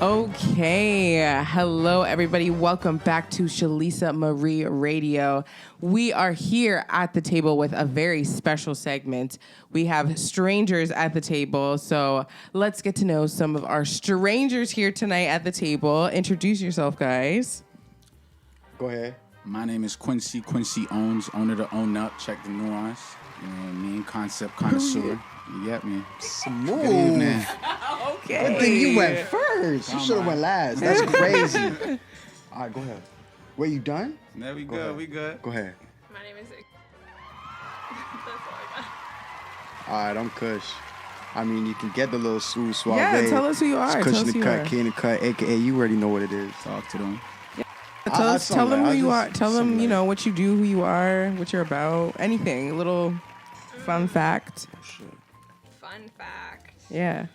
Okay. Hello, everybody. Welcome back to Shalisa Marie Radio. We are here at the table with a very special segment. We have strangers at the table. So let's get to know some of our strangers here tonight at the table. Introduce yourself, guys. Go ahead. My name is Quincy. Quincy owns, owner to own up. Check the nuance. You know what I mean? Concept connoisseur. You get me? Smooth. Good evening. Okay. Good thing you went first. You should have went last. That's crazy. All right, go ahead. Wait, you done? There we Go go. ahead. We good. Go ahead. My name is. That's all I got. All right, I'm Kush. I mean, you can get the little smooth suave. Yeah, tell us who you are. It's Tell Kush us in who the you cut, are. Key in the cut, a.k.a. you already know what it is. Talk to them. Tell them who you are. Tell them, something you know, like- what you do, who you are, what you're about, anything. A little fun fact. Fun fact. Yeah.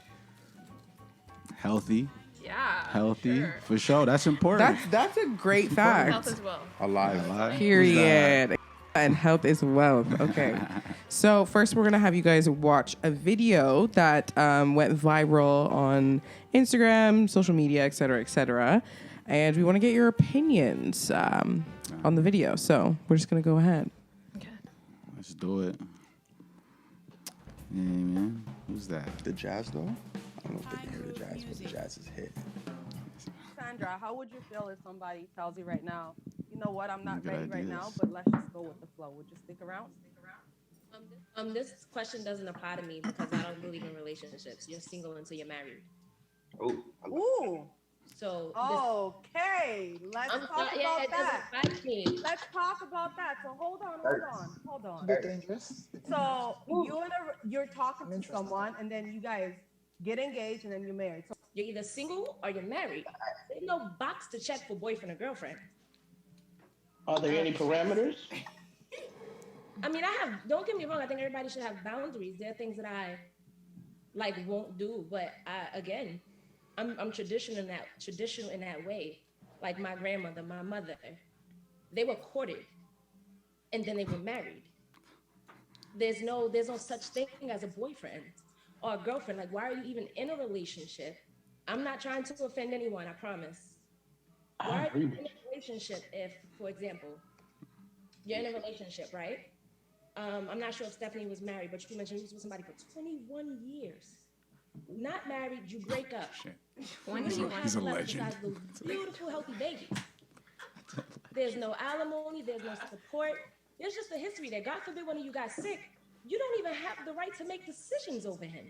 Healthy. Yeah. Healthy. Sure. For sure. That's important. That's a great Health fact. as well. Alive. Period. And health is wealth. Okay. So first we're going to have you guys watch a video that went viral on Instagram, social media, et cetera, et cetera. And we want to get your opinions on the video. So we're just going to go ahead. Okay. Let's do it. Yeah, man. Who's that? The jazz, though? I don't know if they can hear the jazz, but the jazz is hit. Sandra, how would you feel if somebody tells you right now, you know what, I'm not Good ready right ideas. now, but let's just go with the flow. Would you stick around? This question doesn't apply to me because I don't believe in relationships. You're single until you're married. Ooh, So okay. Let's I'm talk not, yeah, about it that. doesn't apply to me. Let's talk about that. So hold on. Bit dangerous. So you're talking to someone, and then you guys get engaged, and then you're married. So You're either single or you're married. There's no box to check for boyfriend or girlfriend. Are there any parameters? I mean, don't get me wrong, I think everybody should have boundaries. There are things that I won't do, but I'm traditional in that way. Like my grandmother, my mother, they were courted and then they were married. There's no such thing as a boyfriend or a girlfriend. Like, why are you even in a relationship? I'm not trying to offend anyone, I promise. Why are you in a relationship if, for example, you're in a relationship, right? I'm not sure if Stephanie was married, but you mentioned you was with somebody for 21 years. Not married, you break up. Shit. What do you have He's a left legend. besides those beautiful, healthy babies? There's no alimony, there's no support. There's just a history there. God forbid one of you got sick. You don't even have the right to make decisions over him.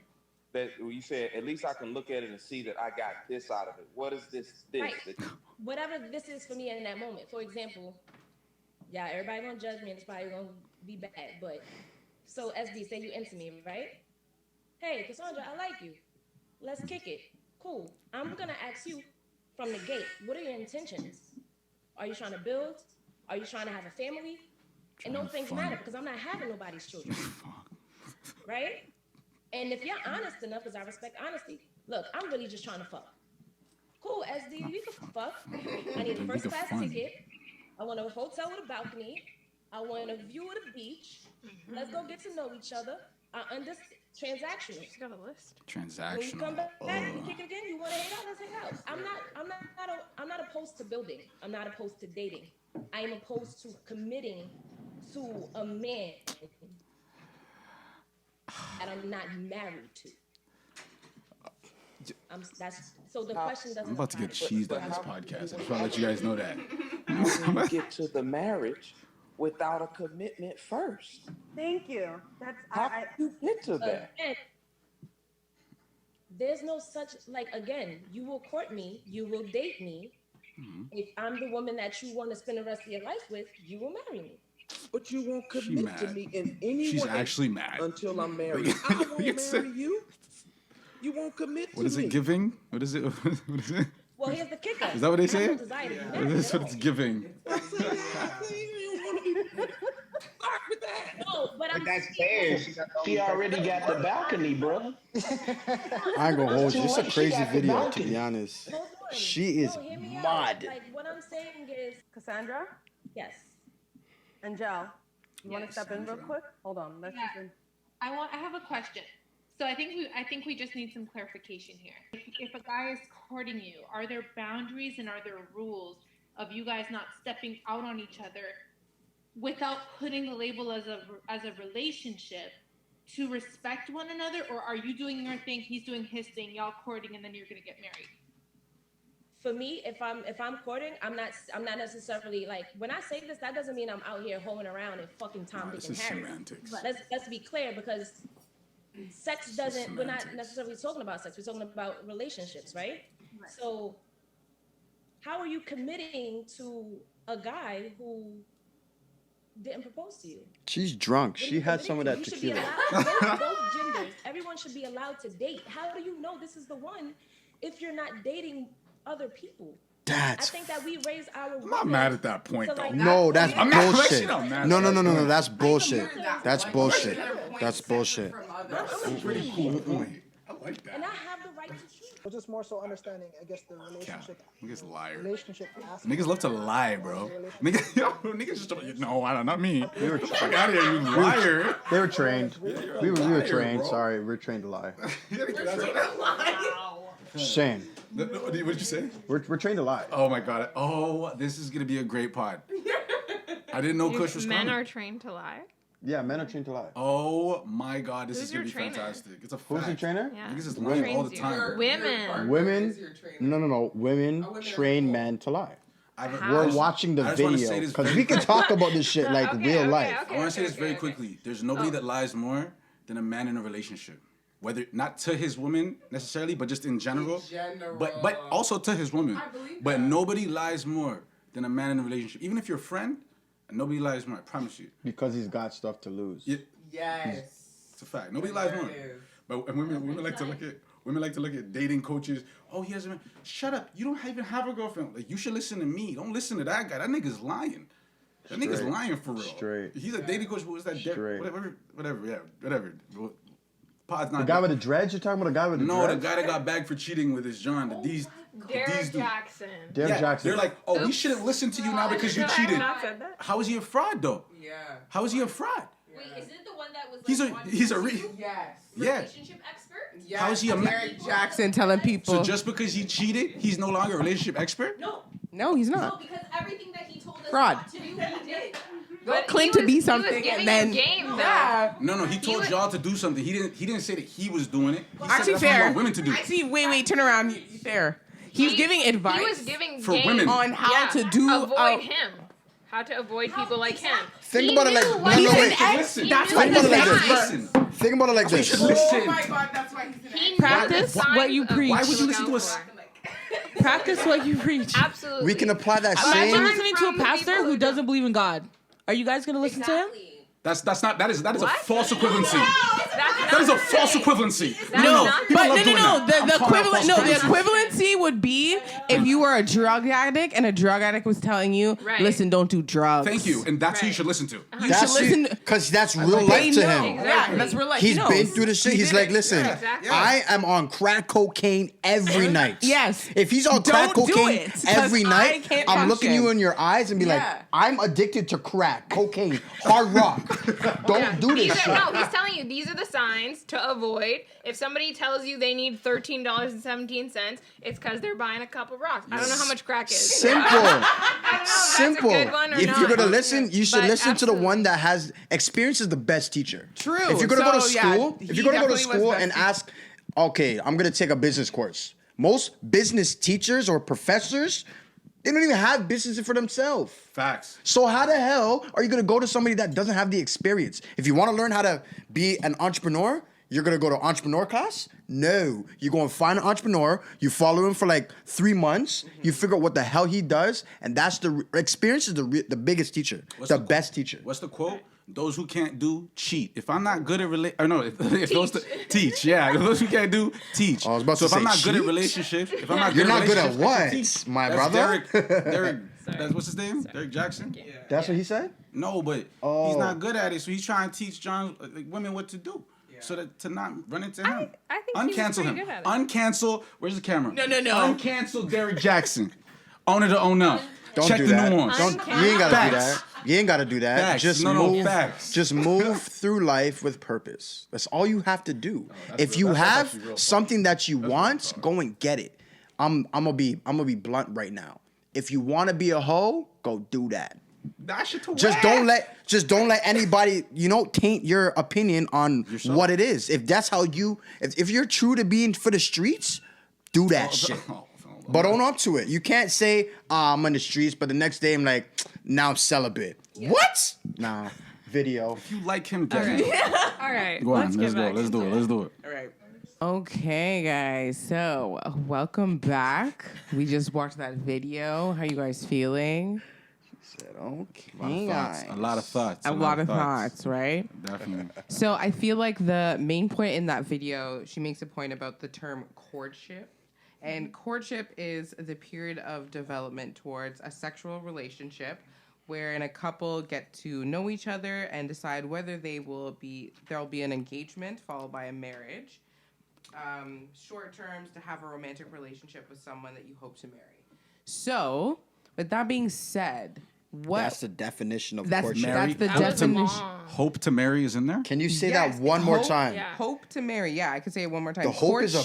That you said, at least I can look at it and see that I got this out of it. What is this? Right. That- Whatever this is for me in that moment. For example, yeah, everybody gonna judge me and it's probably gonna be bad. But so SD, say you into me, right? Hey, Cassandra, I like you. Let's kick it. Cool. I'm gonna ask you from the gate, what are your intentions? Are you trying to build? Are you trying to have a family? And those things matter because I'm not having nobody's children. Right? And if you're honest enough, because I respect honesty, look, I'm really just trying to fuck. Cool, SD, we can fuck. I need a first class ticket. I want a hotel with a balcony. I want a view of the beach. Let's go get to know each other. I understand. Transactional. She's got a list. When you come Transactional. back and you kick it again, you want to hang out, let's hang out. I'm not opposed to building. I'm not opposed to dating. I am opposed to committing to a man that I'm not married to. So the question doesn't. I'm about to get apply cheesed on this podcast. I just want to let you guys know that. How do you get to the marriage without a commitment first? thank you. That's How do you get to that? Again, there's no such again, you will court me, you will date me. If I'm the woman that you want to spend the rest of your life with, you will marry me. But you won't She commit to mad. me in any She's way actually mad. until I'm married. I won't It's- marry you. You won't commit to What is me. it giving? What is it? What is it? Well, here's the kicker. Is that what they I have say? no desire to be married That's at what it's all. giving. No, but I'm That's fair. She already got the balcony, brother. I ain't gonna hold you. It's a She crazy got the video, to balcony. be honest. Hold on. She is No, hear me out. mad. Like what I'm saying is, Cassandra, yes. Angel, you want to Yes, step in real Sandra. quick? Hold on. Let's Yeah. just. I have a question. So I think we just need some clarification here. If a guy is courting you, are there boundaries and are there rules of you guys not stepping out on each other without putting the label as a relationship to respect one another, or are you doing your thing, he's doing his thing, y'all courting, and then you're gonna get married? For me, if I'm courting, I'm not necessarily like, when I say this, that doesn't mean I'm out here hoeing around and fucking Tom, Dick, and Harry. Semantics. Let's be clear, because sex doesn't. We're not necessarily talking about sex. We're talking about relationships, right? So, how are you committing to a guy who didn't propose to you? She's drunk. She had some of that You should be tequila. allowed, both genders, everyone should be allowed to date. How do you know this is the one if you're not dating other people? I think that we raise our. I'm not mad at that point, though. No, that's I'm not bullshit. mad. No, that's bullshit. That's bullshit. That's bullshit. That's a pretty cool point. I like that. And I have the right to choose. But just more so understanding, I guess, the relationship. Niggas liar. Relationship aspect. Niggas love to lie, bro. Niggas just don't. No, not me. Fuck out of here, you liar. They were trained. We were liar, trained. bro. Sorry, we're trained to lie. Wow. Shame. What did you say? We're trained to lie. Oh my god. Oh, this is gonna be a great pod. I didn't know Kush was Men coming. are trained to lie. Yeah, men are trained to lie. Oh my god, this Who's is gonna be your trainer? fantastic. It's a Who's the fact. trainer? Yeah. Niggas is Who lying all the trains you? time. Women. Women. No. Women train men to lie. How? We're watching the I just wanna video say this because very we can talk about this shit like real life. I want to say this very quickly. There's nobody that lies more than a man in a relationship. Whether not to his woman necessarily, but just in general. But also to his woman. But nobody lies more than a man in a relationship. Even if you're a friend, nobody lies more. I promise you. Because he's got stuff to lose. Yes. It's a fact. Nobody lies more. But women like to look at dating coaches. Oh, he has a man. Shut up. You don't even have a girlfriend. Like, you should listen to me. Don't listen to that guy. That nigga's lying. That nigga's lying for real. Straight. He's a dating coach. What was that? Whatever. Yeah, whatever. Pod's not The guy with the dreads? You're talking about the guy with the No, dreads? the guy that got bagged for cheating with his John. Derek Jackson. Derek Jackson. They're like, oh, we shouldn't listen to you now because you cheated. Not said that. How is he a fraud though? Yeah. How is he a fraud? Wait, isn't it the one that was like He's a Yes. relationship expert? Yes. How is he a Derek Jackson telling people? So just because he cheated, he's no longer a relationship expert? No, he's No, not. because everything that he told us Fraud. not to do, he did. Don't claim to be something He was and giving then you game, though. yeah. No, he told y'all to do something. He didn't say that he was doing it. He said Actually, that's what he fair. want women to do. Actually, wait, turn around. Fair. He was giving advice. He was giving For game women. on how to do. avoid him. How to avoid people like him. Think He about it like knew what no, he wait. said. Listen. He That's knew what Think about it the like signs. this. Listen. Think about it like this. Oh my God, that's why he's an He Practice knew the what you signs of preach. Why would you to listen look to out us? for. Practice what you preach. Absolutely. We can apply that Imagine same. listening to a From the pastor people who who doesn't believe in God. Are you guys gonna listen to him? That is a What? false equivalency. That's That is a not false right. equivalency. That's No, not people But love doing that. The I'm calling out equivalent. false No, the equivalency. equivalency would be if you were a drug addict and a drug addict was telling you, Right. "Listen, don't do drugs." Thank you, and that's who you Right. should listen to. You should listen. Because that's real They life to know. him. Yeah, that's real life. He's He been knows. through the shit. He He's did like, it. listen, Exactly. I am on crack cocaine every night. Yes. If he's on crack Don't do cocaine it, 'cause every I night, can't I'm looking function. you in your eyes and be like, Yeah. I'm addicted to crack, cocaine, hard rock. Don't do this shit. No, he's telling you these are the signs to avoid. If somebody tells you they need $13.17, it's because they're buying a cup of rocks. I don't know how much crack is. Simple. I don't know if Simple. that's a good one or If not. you're gonna listen, you should But listen to the absolutely. one that has experience is the best teacher. True. If you're gonna go to So, yeah, school, he if you're gonna go to definitely was school best and teacher. ask, okay, I'm gonna take a business course. Most business teachers or professors, they don't even have business for themselves. Facts. So how the hell are you gonna go to somebody that doesn't have the experience? If you want to learn how to be an entrepreneur, you're gonna go to entrepreneur class? No. You go and find an entrepreneur, you follow him for like 3 months, you figure out what the hell he does, and that's the experience is the biggest teacher, the best teacher. What's the quote? Those who can't do, cheat. If I'm not good at if those teach, yeah. Those who can't do, teach. I was about so to if I'm say not good at cheat? relationships, if I'm not You're good not at good at relationships, I can what, teach. my That's brother? Derek, that's what's his name? Derek Jackson? Yeah. That's what he said? No, but Oh. he's not good at it, so he's trying to teach women what to do. So that to not run into him. I think he's Uncancel pretty him. good at it. Uncancel. Where's the camera? No. Uncancel Derek Jackson. Owner to own up. Don't Check do the that. nuance. Don't. You ain't gotta do Facts. that. You ain't gotta do that. Facts. Just No, move. facts. Just move through life with purpose. That's all you have to do. If real- you that's have actually real something that you want, go and get it. I'm gonna be blunt right now. If you want to be a hoe, go do that. That shit to Just don't let anybody, taint your opinion on Yourself. what it is. If that's how if you're true to being for the streets, do that shit. But own up to it. You can't say, I'm in the streets, but the next day I'm like, now I'm celibate. Yeah. What? Nah. Video. If you like him, get him. All right. Go on. Let's Let's do it. Let's do it. All right. Okay, guys. So, welcome back. We just watched that video. How you guys feeling? Said, okay. A lot of thoughts. A lot of thoughts, right? Definitely. So, I feel like the main point in that video, she makes a point about the term courtship. And courtship is the period of development towards a sexual relationship wherein a couple get to know each other and decide whether there'll be an engagement followed by a marriage. Short terms to have a romantic relationship with someone that you hope to marry. So, with that being said, That's the definition of courtship. That's the That was definition. long. Hope to marry is in there? Can you say Yes, that one more hope- time? Yeah. Hope to marry. Yeah, I could say it one more time. The hope is a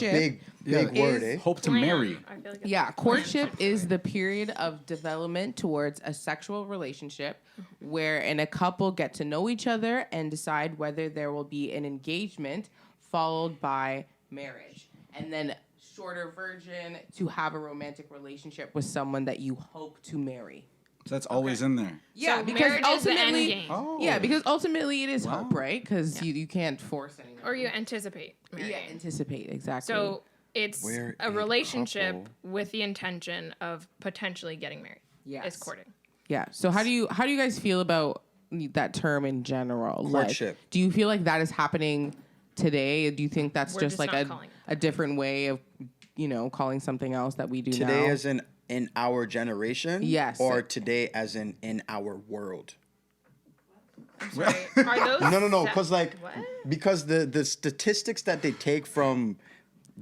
big word, eh? Hope to Plan. marry. I feel like it's Yeah, courtship is the period of development towards a sexual relationship wherein a couple get to know each other and decide whether there will be an engagement followed by marriage. And then shorter version to have a romantic relationship with someone that you hope to marry. So that's always in there. Yeah, So because marriage is the end ultimately, game. Oh. yeah, because ultimately it is Wow. hope, right? Because you can't force anyone. or you anticipate marrying. Yeah, anticipate exactly. So it's We're a a relationship couple. with the intention of potentially getting married. Yes. Is courting. yeah. So how do you guys feel about that term in general? Courtship. Like, do you feel like that is happening today? Do you think that's We're just just like not calling it a different way of calling something else that we do Today now? as in our generation? Yes. Or today as in our world? I'm sorry. Are those No, sep- because the statistics that they take from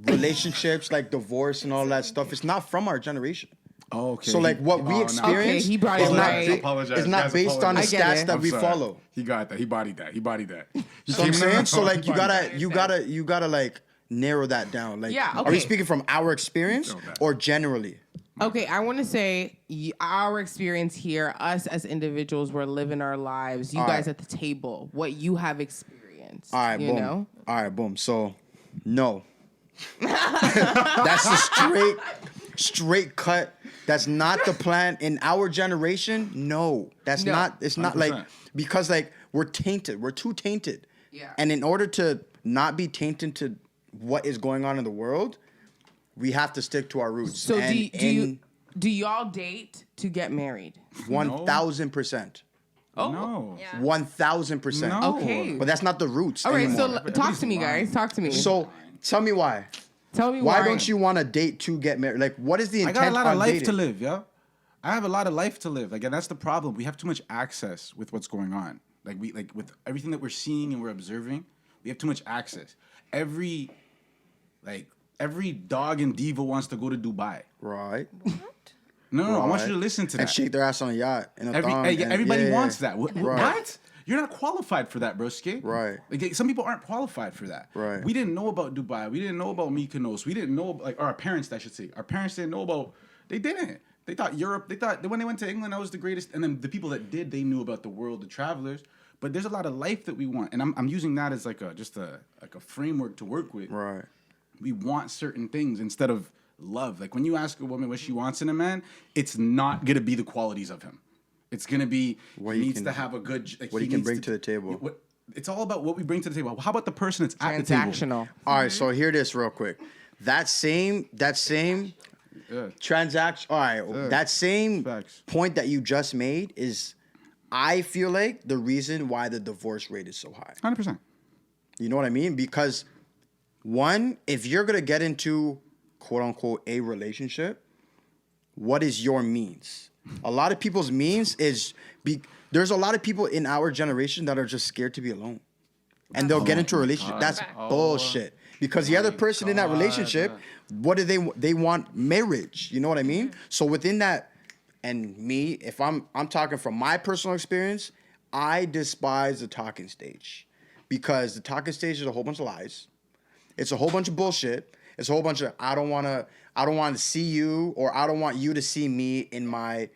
relationships like divorce and all that stuff, it's not from our generation. Oh, okay. So like what we experience Okay, he brought it is not right. Apologize. is not Guys, based on the I get stats it. that I'm we sorry. follow. He got that. He bodied that. So I'm saying, so like you gotta. gotta like narrow that down. Like, Yeah, are we okay. speaking from our experience Know that. or generally? Okay, I want to say our experience here, us as individuals, we're living our lives. You All guys right. at the table, what you have experienced. All right, you boom. know? All right, boom. So, no. That's a straight cut. That's not the plan in our generation. No, that's No. not. It's not like 100%. because like we're tainted. We're too tainted. Yeah. And in order to not be tainted to what is going on in the world, we have to stick to our roots. So and do y'all date to get married? 1,000%. No. Yeah. 1,000%. No. Okay. But that's not the roots. All right, anymore. so talk to me, guys. Talk to me. So tell me why. tell me Why don't you want to date to get married? Like, what is the I intent got a lot of on life dating? to live, yo. I have a lot of life to live. Like, and that's the problem. We have too much access with what's going on. Like with everything that we're seeing and we're observing, we have too much access. Every dog and diva wants to go to Dubai. Right. No, I want Right. you to listen to that. And shake their ass on a yacht in a thong. and- Everybody yeah, wants yeah. that. What? Right. You're not qualified for that, broski. Right. Like, some people aren't qualified for that. Right. We didn't know about Dubai. We didn't know about Mykonos. We didn't know, or our parents, I should say. Our parents didn't know about, they didn't. They thought Europe, when they went to England, that was the greatest. And then the people that did, they knew about the world, the travelers. But there's a lot of life that we want. And I'm using that as like a framework to work with. Right. We want certain things instead of love. Like when you ask a woman what she wants in a man, it's not gonna be the qualities of him. It's gonna be What he he needs can- to have a good. Like, what he can needs bring to the table. It's all about what we bring to the table. How about the person that's at the table? transactional? All right. So hear this real quick. That same Yeah. transaction. All right. That same Facts. point that you just made is, I feel like the reason why the divorce rate is so high. 100%. You know what I mean? Because one, if you're gonna get into quote unquote a relationship, what is your means? A lot of people's means is there's a lot of people in our generation that are just scared to be alone. And they'll get into a relationship. That's bullshit. Because the other person in that relationship, what do they want? Marriage. You know what I mean? So within that and me, if I'm talking from my personal experience, I despise the talking stage because the talking stage is a whole bunch of lies. It's a whole bunch of bullshit. It's a whole bunch of I don't want to see you, or I don't want you to see me in my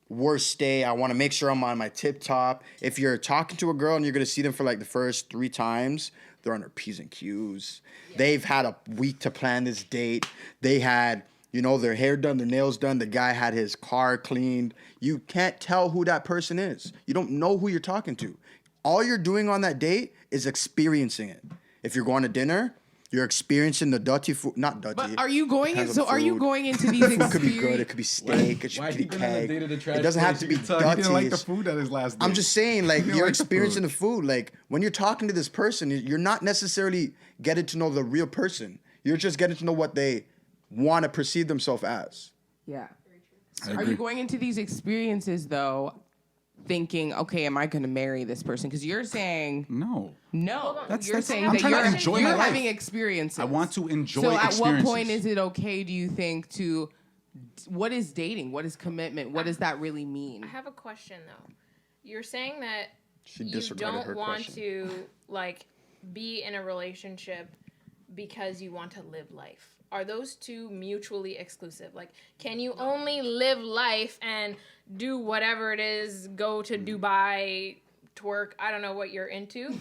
worst day. I want to make sure I'm on my tip top. If you're talking to a girl and you're going to see them for like the first 3 times, they're on their P's and Q's. Yeah. They've had a week to plan this date. They had, their hair done, their nails done. The guy had his car cleaned. You can't tell who that person is. You don't know who you're talking to. All you're doing on that date is experiencing it. If you're going to dinner, you're experiencing the dirty food, not dirty. But are you going in? So are you going into these? Food could be good. It could be steak. It could be keg. It doesn't have to be dirty. He didn't like the food at his last date. I'm just saying, like you're experiencing the food. Like when you're talking to this person, you're not necessarily getting to know the real person. You're just getting to know what they want to perceive themselves as. Yeah. Are you going into these experiences though, thinking, okay, am I going to marry this person? Because you're saying no. You're saying I'm that trying to enjoy my you're life. having experiences. I want to enjoy So experiences. at what point is it okay, do you think, to what is dating? What is commitment? What does that really mean? I have a question though. You're saying that She you disregarded her don't want question. to like be in a relationship because you want to live life. Are those two mutually exclusive? Like, can you only live life and do whatever it is, go to Dubai, twerk, I don't know what you're into,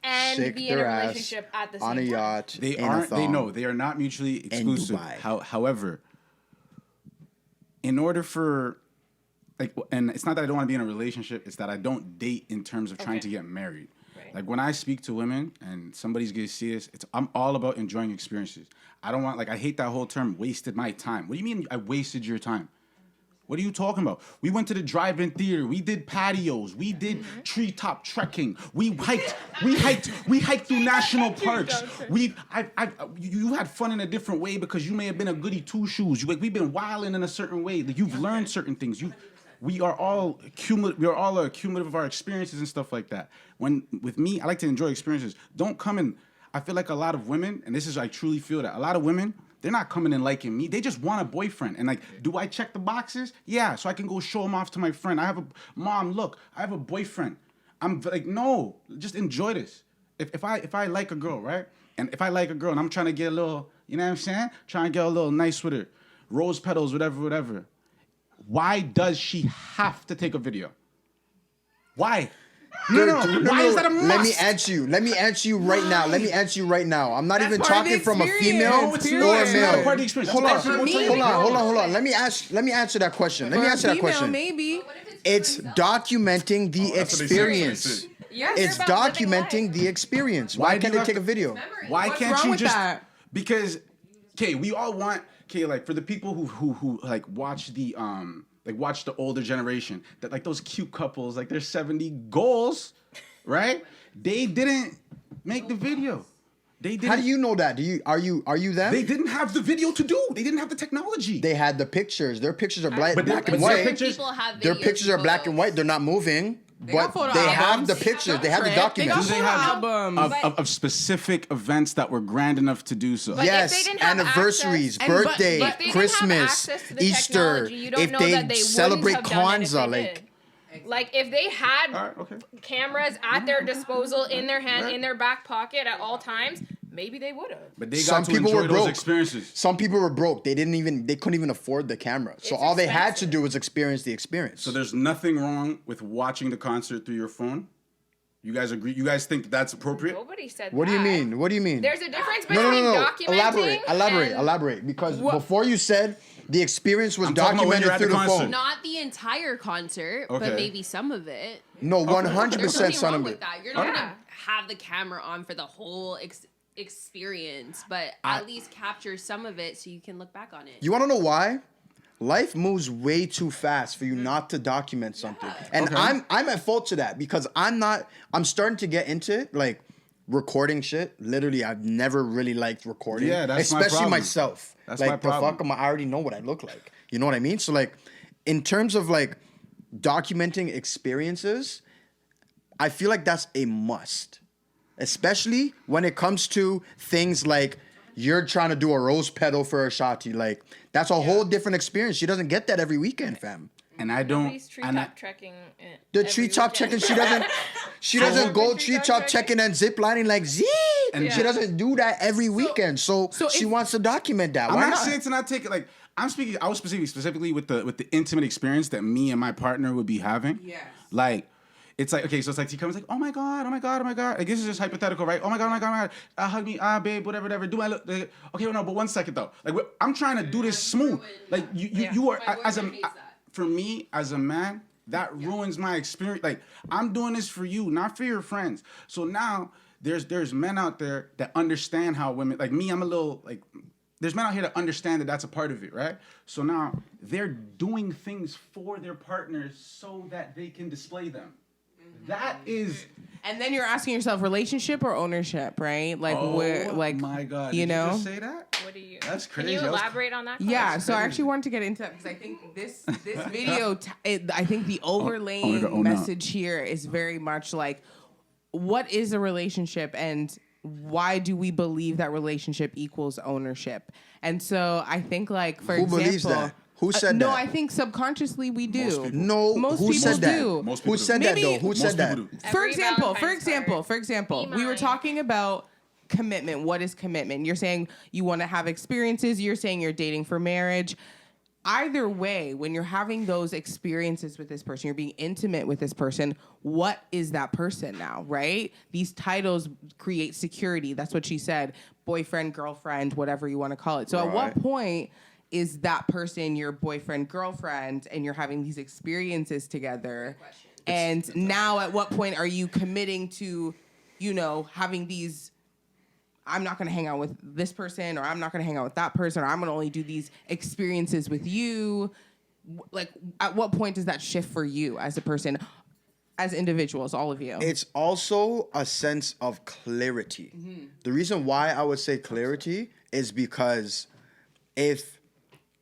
and Shake be in a their ass relationship at the same on a time? yacht. They in a aren't. They thong know they are not mutually exclusive. Dubai. However, in order for and it's not that I don't want to be in a relationship. It's that I don't date in terms of trying to get married. Right. Like when I speak to women and somebody's gonna see this, I'm all about enjoying experiences. I don't want I hate that whole term wasted my time. What do you mean I wasted your time? What are you talking about? We went to the drive-in theater. We did patios. We did treetop trekking. We hiked through national parks. You had fun in a different way because you may have been a goody two-shoes. We've been wilding in a certain way. You've learned certain things. We are all cumulative. We are all a cumulative of our experiences and stuff like that. With me, I like to enjoy experiences. Don't come in. I feel like a lot of women, and this is I truly feel that a lot of women, they're not coming in liking me. They just want a boyfriend. And do I check the boxes? Yeah, so I can go show them off to my friend. I have a boyfriend. I'm like, no, just enjoy this. If I like a girl, right? And if I like a girl and I'm trying to get a little, you know what I'm saying? Trying to get a little nice with her. Rose petals, whatever. Why does she have to take a video? Why? No. Why is that a must? Let me answer you right now. I'm not even talking from a female or a male. Part of the experience. Hold on. Let me answer that question. Maybe. It's documenting the experience. It's documenting the experience. Why can't they take a video? Why What's can't wrong you with just? that? Because, we all want. For the people who watch the watch the older generation, that those cute couples, they're 70 goals, right? They didn't make the video. They didn't. How do you know that? Are you them? They didn't have the video to do. They didn't have the technology. They had the pictures. Their pictures are black and Certain white. people have Their videos pictures are and black and photos. white. They're not moving. But photo they have albums. the pictures. They have the They got documents. photo albums. Of specific events that were grand enough to do so. But if Yes, they didn't have anniversaries, access- birthday, But if they didn't have Christmas, access to the Easter. technology, you don't If know they that they celebrate wouldn't have done it if Kwanzaa, they did. Like if they had cameras at their disposal in their hand, in their back pocket at all times, maybe they would have. But they got Some to people enjoy were those broke. experiences. Some people were broke. They couldn't even afford the camera. So It's all they had to expensive. do was experience the experience. So there's nothing wrong with watching the concert through your phone. You guys agree? You guys think that's appropriate? Nobody said What do you that. mean? What do you mean? There's a difference between No. documenting Elaborate. Because before you said the experience was I'm talking about when you're documented at through the the phone. concert. Not the entire concert, Okay. but maybe some of it. No, 100% There's nothing son wrong of with it. that. You're not gonna have the camera on for the whole experience, but at least capture some of it so you can look back on it. You want to know why? Life moves way too fast for you not to document something. And I'm at fault to that because I'm starting to get into it, like recording shit. Literally, I've never really liked recording. Yeah, that's my especially problem. myself. That's like my problem. I already know what I look like. You know what I mean? So like in terms of like documenting experiences, I feel like that's a must. Especially when it comes to things like you're trying to do a rose petal for a shawty. Like, that's a whole different experience. She doesn't get that every weekend, fam. and I don't. Nobody's treetop trekking. The treetop checking, she doesn't go treetop checking and zip lining like Z. And she doesn't do that every weekend. So she wants to document that. Why I'm not not? saying to not take it. Like I'm speaking, I was specifically with the intimate experience that me and my partner would be having. Yes. Like. It's like, okay, so it's like, he comes like, oh my God. Like, this is just hypothetical, right? Oh my God. Hug me, babe, whatever. Do I look? Okay, well, no, but 1 second though. Like, I'm trying to do this smooth. Like, you are, for me, as a man, that ruins my experience. Like, I'm doing this for you, not for your friends. So now, there's men out there that understand how women, like me, I'm a little, like, there's men out here that understand that that's a part of it, right? So now, they're doing things for their partners so that they can display them. That is, and then you're asking yourself, relationship or ownership, right? Like, where, like, my God, you did know, you just say that? What do you? That's crazy. Can you elaborate on that? Yeah, so I actually wanted to get into that because I think this video, I think the overlaying message here is very much like, what is a relationship and why do we believe that relationship equals ownership? And so I think, like, for example, believes that? Who said that? No, I think subconsciously we do. Most who people said that? do. Who said that though? Who said that? For example, we were talking about commitment. What is commitment? You're saying you want to have experiences. You're saying you're dating for marriage. Either way, when you're having those experiences with this person, you're being intimate with this person, what is that person now, right? These titles create security. That's what she said. Boyfriend, girlfriend, whatever you want to call it. So at what point is that person your boyfriend, girlfriend, and you're having these experiences together? And now at what point are you committing to, you know, having these, I'm not going to hang out with this person, or I'm not going to hang out with that person, or I'm going to only do these experiences with you? Like, at what point does that shift for you as a person, as individuals, all of you? It's also a sense of clarity. Mm-hmm. The reason why I would say clarity is because if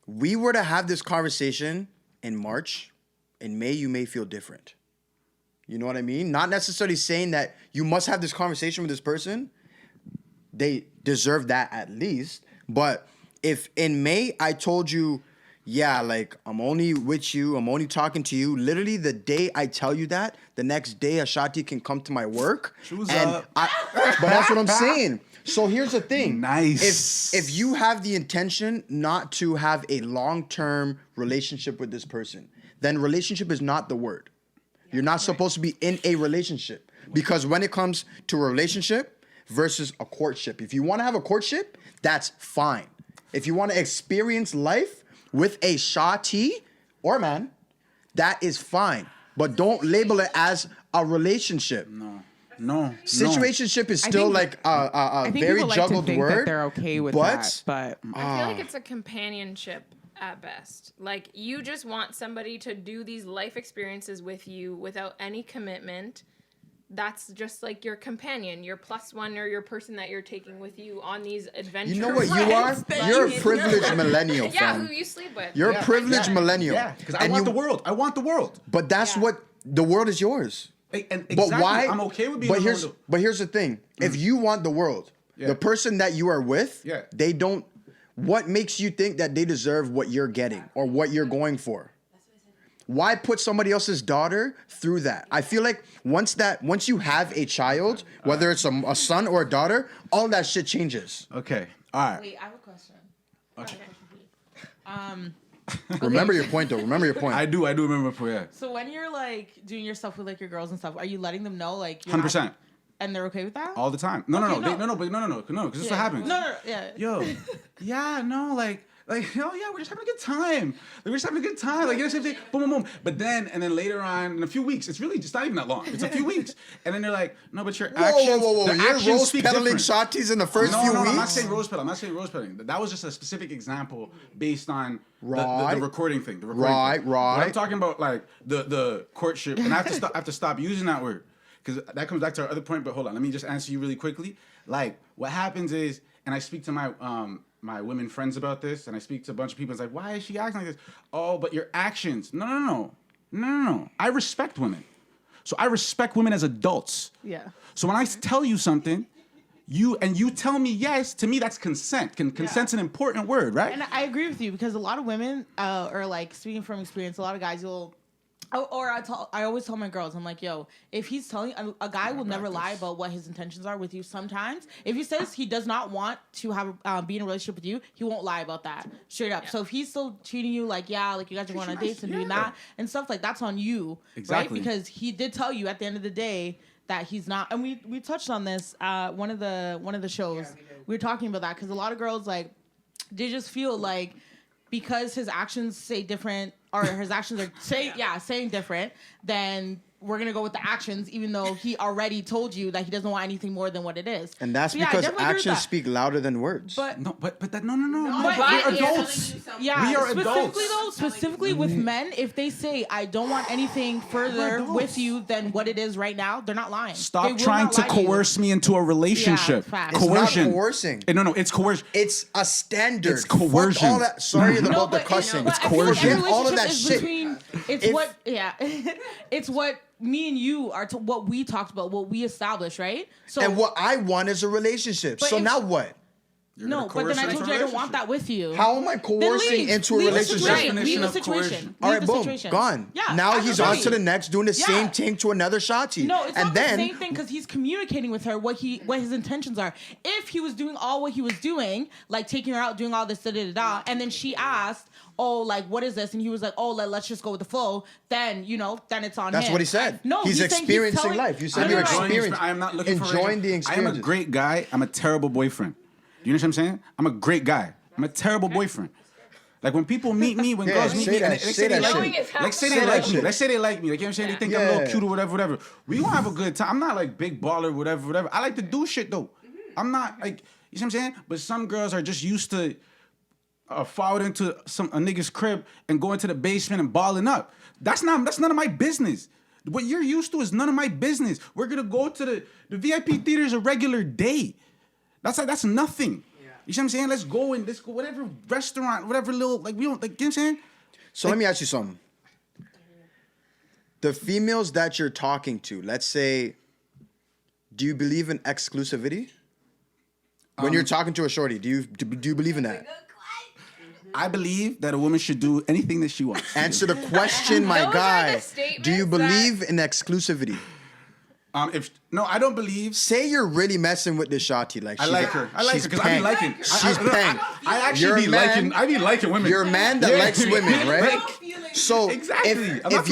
we were to have this conversation in March, in May, you may feel different. You know what I mean? Not necessarily saying that you must have this conversation with this person. They deserve that at least. But if in May I told you, yeah, like, I'm only with you, I'm only talking to you, literally the day I tell you that, the next day Ashati can come to my work. Shoes and up. But that's what I'm saying. So here's the thing. Nice. If you have the intention not to have a long-term relationship with this person, then relationship is not the word. You're not supposed to be in a relationship. Because when it comes to a relationship versus a courtship, if you want to have a courtship, that's fine. If you want to experience life with a shawty or man, that is fine. But don't label it as a relationship. No. Situationship is still like a very juggled word. That they're okay with that, but I feel like it's a companionship at best. Like, you just want somebody to do these life experiences with you without any commitment. That's just like your companion, your plus one, or your person that you're taking with you on these adventures. You know what you are? You're a privileged millennial, yeah, fam. who you sleep with. You're a privileged millennial. Yeah, because I want the world. I want the world. But that's what, the world is yours. And exactly, but why? I'm okay with being alone. But here's the thing. If you want the world, the person that you are with, they don't, what makes you think that they deserve what you're getting or what you're going for? Why put somebody else's daughter through that? I feel like once you have a child, whether it's a son or a daughter, all that shit changes. Okay. All right. Wait, I have a question. Okay. Remember your point, though. Remember your point. I do remember my point. Yeah. So when you're like doing your stuff with like your girls and stuff, are you letting them know like 100%? And they're okay with that? All the time. No, because this is what happens. Yeah. Yo, yeah, no, like, oh yeah, we're just having a good time. Like, we're just having a good time. Like, you know, same thing. Boom, boom, boom. But then, and then later on, in a few weeks, it's not even that long. It's a few weeks. And then they're like, no, but your actions. Whoa. The You're actions rose speak pedaling different. shotties in the first few weeks? No, I'm not saying rose pedaling. That was just a specific example based on the recording thing. Right. But I'm talking about like the courtship, and I have to stop using that word. Because that comes back to our other point, but hold on. Let me just answer you really quickly. Like, what happens is, and I speak to my my women friends about this, and I speak to a bunch of people, it's like, why is she acting like this? Oh, but your actions. No. I respect women. So I respect women as adults. Yeah. So when I tell you something, you tell me yes, to me that's consent. Consent's an important word, right? And I agree with you because a lot of women, or like speaking from experience, a lot of guys will. I always tell my girls, I'm like, yo, if he's telling a guy will never lie about what his intentions are with you. Sometimes, if he says he does not want to have be in a relationship with you, he won't lie about that straight up. Yeah. So if he's still treating you like you guys are going on dates and doing that and stuff, like that's on you, right? Because he did tell you at the end of the day that he's not. And we touched on this one of the shows. We were talking about that because a lot of girls like they just feel like because his actions say different. Or his actions are saying different, then we're gonna go with the actions, even though he already told you that he doesn't want anything more than what it is. And that's because actions speak louder than words. But no. But we're adults. Yeah, we are adults. Specifically with men, if they say I don't want anything further with you than what it is right now, they're not lying. Stop trying to coerce me into a relationship. Yeah, it's coercion. Not coercing. No, it's coercion. It's a standard. It's coercion. All that. Sorry about the cussing. It's coercion. All of that shit. It's what me and you are what we talked about, what we established, right? So and what I want is a relationship. So now what? No, but then I told you I don't want that with you. How am I coercing into a relationship? Leave the situation. All right, boom, gone. Yeah, now he's on to the next, doing the same thing to another shotty. No, it's not the same thing because he's communicating with her what his intentions are. If he was doing all what he was doing, like taking her out, doing all this, and then she asked, oh, like, what is this? And he was like, oh, let's just go with the flow. Then, then it's on him. That's what he said. No, he's experiencing life. You said you're experiencing. I am not looking for enjoying the experience. I am a great guy. I'm a terrible boyfriend. You know what I'm saying? I'm a great guy. I'm a terrible boyfriend. Like when people meet me, when girls meet me, and they say they like me. Like say they like me. Let's say they like me. Like you know what I'm saying? They think I'm a little cute or whatever. We gonna have a good time. I'm not like big baller, whatever. I like to do shit though. I'm not like, you know what I'm saying? But some girls are just used to fall into a nigga's crib and go into the basement and balling up. That's none of my business. What you're used to is none of my business. We're gonna go to the VIP theaters a regular day. That's nothing. Yeah. You see what I'm saying? Let's go whatever restaurant, whatever little we don't like. You know what I'm saying? So let me ask you something. The females that you're talking to, let's say, do you believe in exclusivity? When you're talking to a shorty, do you believe in that? I believe that a woman should do anything that she wants. Answer the question, my guy. Do you believe in exclusivity? I don't believe. Say you're really messing with this shotty. Like I like her. I like her because I be liking. She's paying. I actually be liking. I be liking women. You're a man that likes women, right? So exactly. if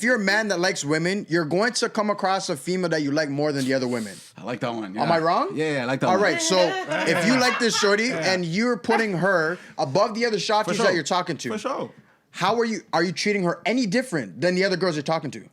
you're a man that likes women, you're going to come across a female that you like more than the other women. I like that one. Yeah. Am I wrong? Yeah, I like that one. All right. So if you like this shorty and you're putting her above the other shotties that you're talking to, for sure. How are you treating her any different than the other girls you're talking to?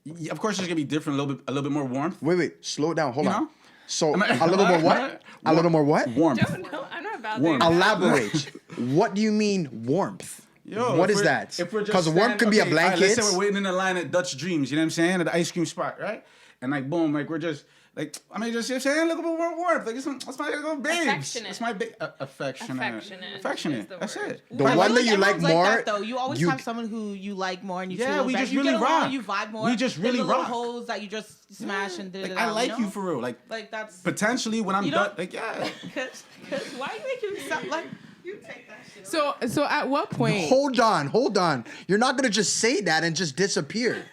Yeah, of course, it's gonna be different. A little bit more warmth. Wait, slow it down. Hold on. So a little more what? A little more what? Warmth. No, I'm not about warmth. Elaborate. What do you mean warmth? Yo, what is that? Because warmth can be a blanket. Right, let's say we're waiting in the line at Dutch Dreams. You know what I'm saying? At the ice cream spot, right? And like boom, like we're just. Like, I mean, just, you know what I'm saying? Look at more warmth. Like, that's my little babes. Affectionate. It's my affectionate. That's it. The one that you like more. Like that, though. You always have someone who you like more and you feel we better. just really rock. You vibe more. We just really rock. rock. Holes that you just smash and like, I like you for real. Like that's potentially when I'm done. Like Why are you making me sound like you take that shit? So at what point? Hold on. You're not gonna just say that and just disappear.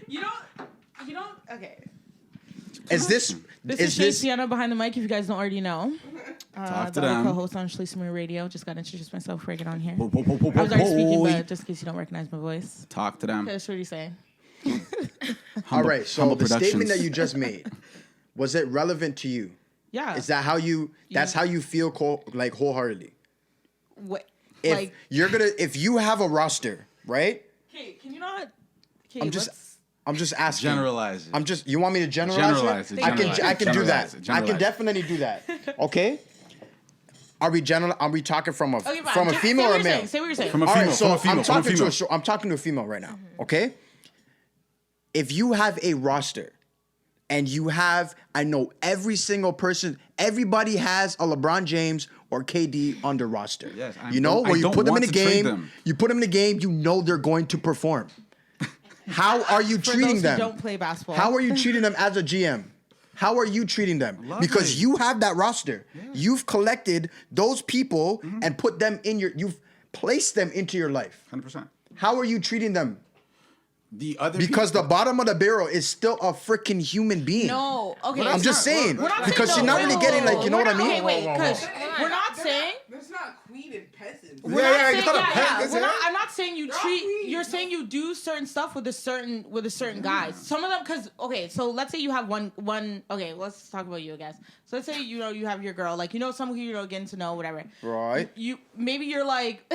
You don't. Okay. Is this? This is Shay Sienna behind the mic, if you guys don't already know. Talk to the them. Co-host on Shalisma Radio. Just got to introduce myself before I get on here. I was already speaking, but just in case you don't recognize my voice. Talk to them. Okay, that's what you saying. All right, so the statement that you just made, was it relevant to you? Yeah. Is that how that's how you feel wholeheartedly? What? If you have a roster, right? Okay, can you not? Okay, I'm just asking. Generalize it. You want me to generalize it? I can do that. I can definitely do that. Okay? Are we talking from a female or a male? Say what you're saying. From a female. Right, so I'm talking I'm talking to a female right now. Okay? If you have a roster and I know every single person, everybody has a LeBron James or KD on their roster. Yes, where you put them in the game, you know they're going to perform. How are you treating them? Who don't play basketball. How are you treating them as a GM? How are you treating them? Lovely. Because you have that roster. You've collected those people and put them in you've placed them into your life. 100%. How are you treating them? Because the bottom of the barrel is still a freaking human being. No, okay. I'm just saying. We're not Because saying you're not really getting like, you know what I mean? Okay, wait, because we're not saying. There's not queen and peasant. We're not saying, it's not a pet, is it? I'm not saying you treat. You're saying you do certain stuff with a certain guys. Some of them, because okay, so let's say you have one. Okay, let's talk about you, I guess. So let's say you have your girl, like someone who getting to know, whatever. Right. You maybe you're like.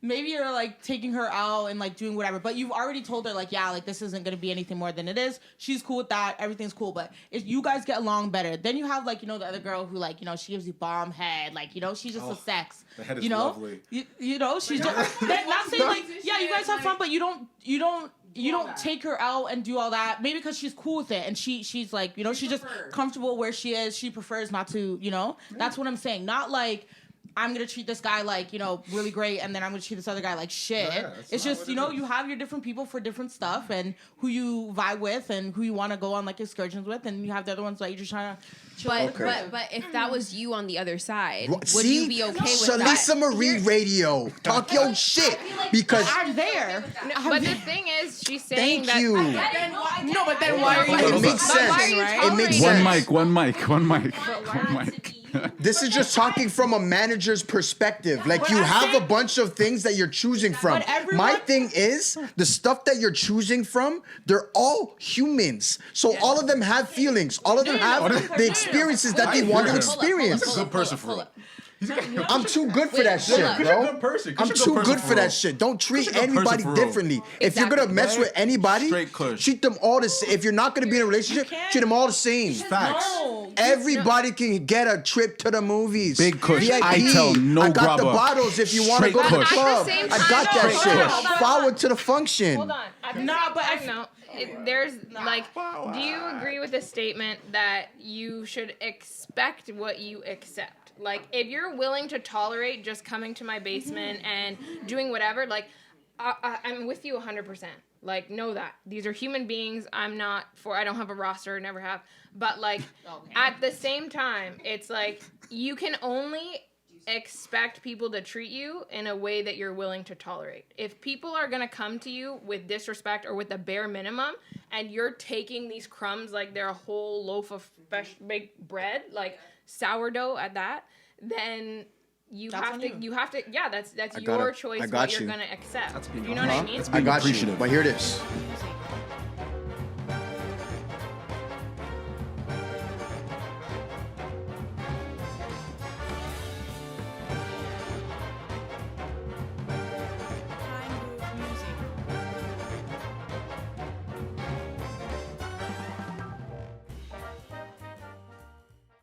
Maybe you're like taking her out and like doing whatever, but you've already told her like, yeah, like this isn't gonna be anything more than it is. She's cool with that. Everything's cool. But if you guys get along better, then you have like, the other girl who like, she gives you bomb head. Like, she's just a sex. The head is lovely. She's just not saying like, yeah, you guys have fun, but you don't take her out and do all that. Maybe because she's cool with it and she's like, she's just comfortable where she is. She prefers not to, That's what I'm saying. Not like I'm gonna treat this guy like really great, and then I'm gonna treat this other guy like shit. Yeah, it's just you have your different people for different stuff, and who you vibe with, and who you want to go on like excursions with, and you have the other ones that you're just trying to. But if that was you on the other side, would See? you be okay with that? Shalisa Marie Radio. Talk your shit. Because I'm there. But the thing is, she's saying thank you. No, but then why are you? It makes sense. It makes sense. One mic. This is just talking from a manager's perspective. Like, you have a bunch of things that you're choosing from. My thing is, the stuff that you're choosing from, they're all humans. So all of them have feelings. All of them have the experiences that they want to experience. That's a good person for it. I'm too good for that shit, You're bro. a good person. I'm too good for that shit. Don't treat anybody differently. If you're gonna mess with anybody, treat them all the same. If you're not gonna be in a relationship, treat them all the same. Facts. Everybody can get a trip to the movies. Big kush. VIP. I tell no I got the grabber. bottles if you want to Straight go to the kush. club. At the same I got time, that no, shit. Forward to the function. Hold on. There's like, do you agree with the statement that you should expect what you accept? Like, if you're willing to tolerate just coming to my basement and doing whatever, like, I'm with you 100%. Like, know that. These are human beings. I don't have a roster, never have. But, like, at the same time, it's like, you can only expect people to treat you in a way that you're willing to tolerate. If people are going to come to you with disrespect or with the bare minimum, and you're taking these crumbs like they're a whole loaf of baked bread, like sourdough at that, then you have to that's your choice what you're going to accept. You know what I mean? I got you. But here it is.